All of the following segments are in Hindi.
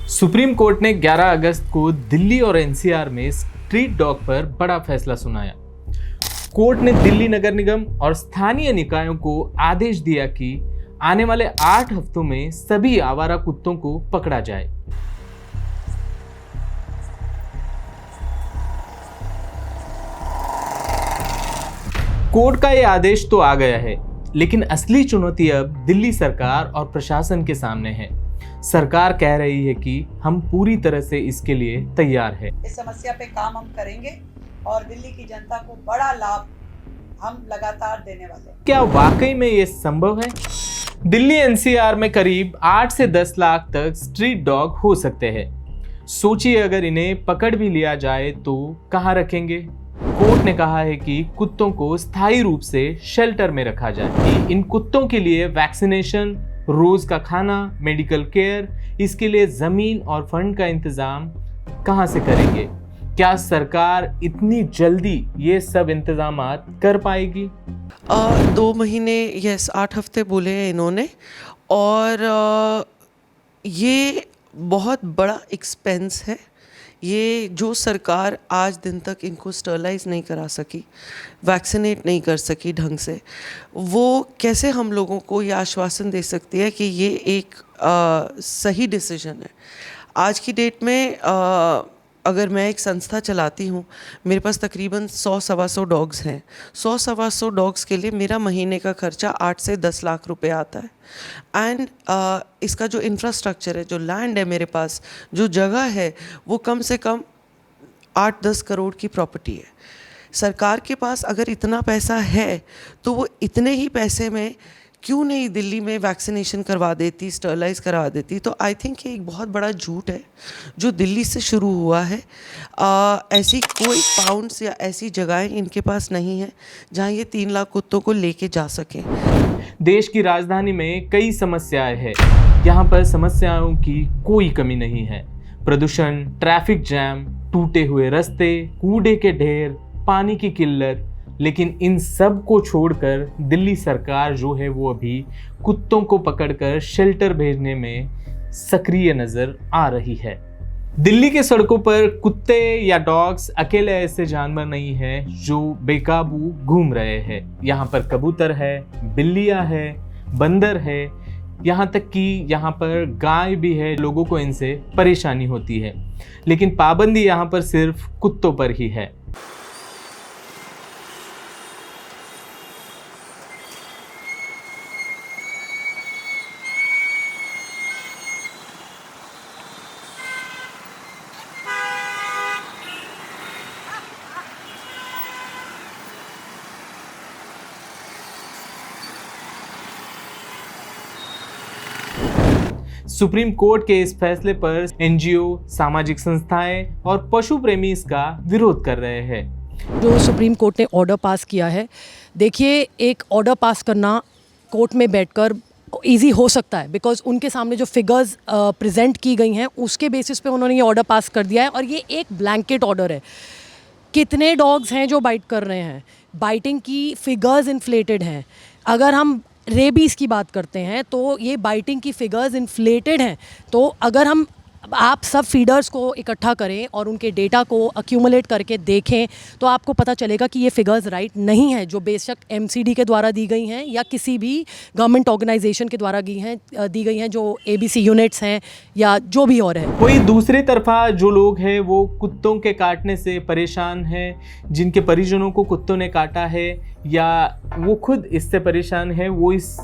सुप्रीम कोर्ट ने 11 अगस्त को दिल्ली और एनसीआर में स्ट्रीट डॉग पर बड़ा फैसला सुनाया। कोर्ट ने दिल्ली नगर निगम और स्थानीय निकायों को आदेश दिया कि आने वाले 8 हफ्तों में सभी आवारा कुत्तों को पकड़ा जाए। कोर्ट का यह आदेश तो आ गया है, लेकिन असली चुनौती अब दिल्ली सरकार और प्रशासन के सामने है। सरकार कह रही है कि हम पूरी तरह से इसके लिए तैयार है। इस समस्या पे काम हम करेंगे और दिल्ली की जनता को बड़ा लाभ हम लगातार देने वाले हैं। क्या वाकई में ये संभव है? दिल्ली एनसीआर में करीब 8 से 10 लाख तक स्ट्रीट डॉग हो सकते हैं। सोचिए अगर इन्हें पकड़ भी लिया जाए तो कहां रखेंगे? कोर्ट ने कहा है कि कुत्तों को स्थायी रूप से शेल्टर में रखा जाए। कि इन कुत्तों के लिए वैक्सीनेशन, रोज का खाना, मेडिकल केयर, इसके लिए जमीन और फंड का इंतजाम कहां से करेंगे? क्या सरकार इतनी जल्दी ये सब इंतजाम कर पाएगी? 2 महीने, यस 8 हफ्ते बोले हैं इन्होंने, और ये बहुत बड़ा एक्सपेंस है। ये जो सरकार आज दिन तक इनको स्टरलाइज नहीं करा सकी, वैक्सीनेट नहीं कर सकी ढंग से, वो कैसे हम लोगों को ये आश्वासन दे सकती है कि ये एक सही डिसीजन है? आज की डेट में अगर मैं एक संस्था चलाती हूँ, मेरे पास तकरीबन 100-125 डॉग्स हैं। 100-125 डॉग्स के लिए मेरा महीने का खर्चा 8 से 10 लाख रुपए आता है। एंड इसका जो इंफ्रास्ट्रक्चर है, जो लैंड है मेरे पास, जो जगह है, वो कम से कम 8-10 करोड़ की प्रॉपर्टी है। सरकार के पास अगर इतना पैसा है तो वो इतने ही पैसे में क्यों नहीं दिल्ली में वैक्सीनेशन करवा देती, स्टरलाइज करवा देती? तो आई थिंक ये एक बहुत बड़ा झूठ है जो दिल्ली से शुरू हुआ है। ऐसी कोई पाउंड्स या ऐसी जगहें इनके पास नहीं है जहां ये 3 लाख कुत्तों को लेके जा सकें। देश की राजधानी में कई समस्याएं हैं। यहाँ पर समस्याओं की कोई कमी नहीं है। प्रदूषण, ट्रैफिक जैम, टूटे हुए रास्ते, कूड़े के ढेर, पानी की किल्लत, लेकिन इन सब को छोड़कर दिल्ली सरकार जो है वो अभी कुत्तों को पकड़कर शेल्टर भेजने में सक्रिय नजर आ रही है। दिल्ली के सड़कों पर कुत्ते या डॉग्स अकेले ऐसे जानवर नहीं हैं जो बेकाबू घूम रहे हैं। यहाँ पर कबूतर है, बिल्लियाँ है, बंदर है, यहाँ तक कि यहाँ पर गाय भी है। लोगों को इनसे परेशानी होती है, लेकिन पाबंदी यहाँ पर सिर्फ कुत्तों पर ही है। सुप्रीम कोर्ट के इस फैसले पर एनजीओ, सामाजिक संस्थाएं और पशु प्रेमी इसका विरोध कर रहे हैं। जो सुप्रीम कोर्ट ने ऑर्डर पास किया है, देखिए एक ऑर्डर पास करना कोर्ट में बैठकर इजी हो सकता है, बिकॉज उनके सामने जो फिगर्स प्रेजेंट की गई हैं उसके बेसिस पे उन्होंने ये ऑर्डर पास कर दिया है। और ये एक ब्लैंकेट ऑर्डर है। कितने डॉग्स हैं जो बाइट कर रहे हैं? बाइटिंग की फिगर्स इन्फ्लेटेड हैं। अगर हम रेबीज़ की बात करते हैं तो ये बाइटिंग की फिगर्स इन्फ्लेटेड हैं। तो अगर हम आप सब फीडर्स को इकट्ठा करें और उनके डेटा को अक्यूमुलेट करके देखें तो आपको पता चलेगा कि ये फिगर्स राइट नहीं हैं, जो बेशक एमसीडी के द्वारा दी गई हैं या किसी भी गवर्नमेंट ऑर्गेनाइजेशन के द्वारा दी गई हैं, जो एबीसी यूनिट्स हैं या जो भी और है। कोई दूसरी तरफा जो लोग हैं वो कुत्तों के काटने से परेशान हैं, जिनके परिजनों को कुत्तों ने काटा है या वो खुद इससे परेशान है, वो इस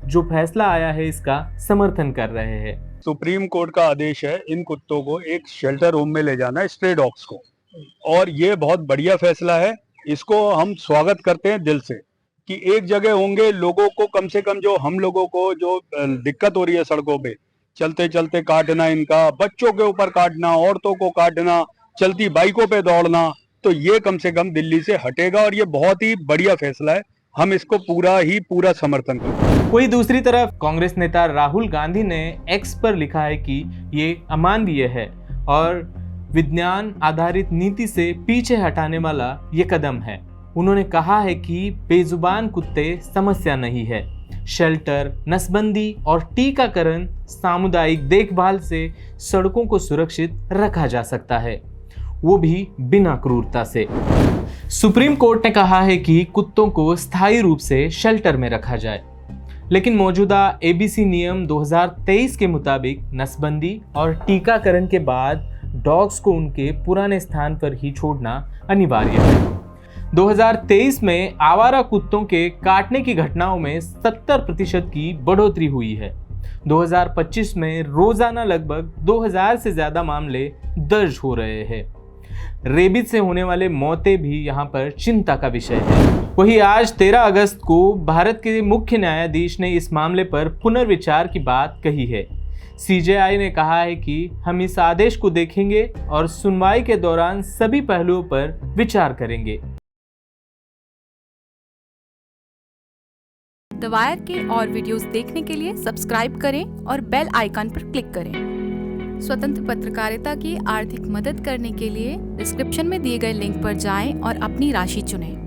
जो फैसला आया है इसका समर्थन कर रहे हैं। सुप्रीम कोर्ट का आदेश है इन कुत्तों को एक शेल्टर होम में ले जाना है, स्ट्रे डॉग्स को, और ये बहुत बढ़िया फैसला है। इसको हम स्वागत करते हैं दिल से कि एक जगह होंगे। लोगों को कम से कम, जो हम लोगों को जो दिक्कत हो रही है सड़कों पे चलते चलते काटना, इनका बच्चों के ऊपर काटना, औरतों को काटना, चलती बाइकों पे दौड़ना, तो ये कम से कम दिल्ली से हटेगा और ये बहुत ही बढ़िया फैसला है। हम इसको पूरा समर्थन करते हैं। कोई दूसरी तरफ कांग्रेस नेता राहुल गांधी ने एक्स पर लिखा है कि ये अमानवीय है और विज्ञान आधारित नीति से पीछे हटाने वाला ये कदम है। उन्होंने कहा है कि बेजुबान कुत्ते समस्या नहीं है, शेल्टर, नसबंदी और टीकाकरण, सामुदायिक देखभाल से सड़कों को सुरक्षित रखा जा सकता है, वो भी बिना क्रूरता से। सुप्रीम कोर्ट ने कहा है कि कुत्तों को स्थायी रूप से शेल्टर में रखा जाए, लेकिन मौजूदा एबीसी नियम 2023 के मुताबिक नसबंदी और टीकाकरण के बाद डॉग्स को उनके पुराने स्थान पर ही छोड़ना अनिवार्य है। 2023 में आवारा कुत्तों के काटने की घटनाओं में 70% की बढ़ोतरी हुई है। 2025 में रोजाना लगभग 2000 से ज्यादा मामले दर्ज हो रहे हैं। रेबीज से होने वाले मौतें भी यहाँ पर चिंता का विषय है। वहीं आज 13 अगस्त को भारत के मुख्य न्यायाधीश ने इस मामले पर पुनर्विचार की बात कही है। सीजेआई ने कहा है कि हम इस आदेश को देखेंगे और सुनवाई के दौरान सभी पहलुओं पर विचार करेंगे। द वायर के और वीडियोस देखने के लिए सब्सक्राइब करें और बेल आइकन पर क्लिक करें। स्वतंत्र पत्रकारिता की आर्थिक मदद करने के लिए डिस्क्रिप्शन में दिए गए लिंक पर जाएं और अपनी राशि चुनें।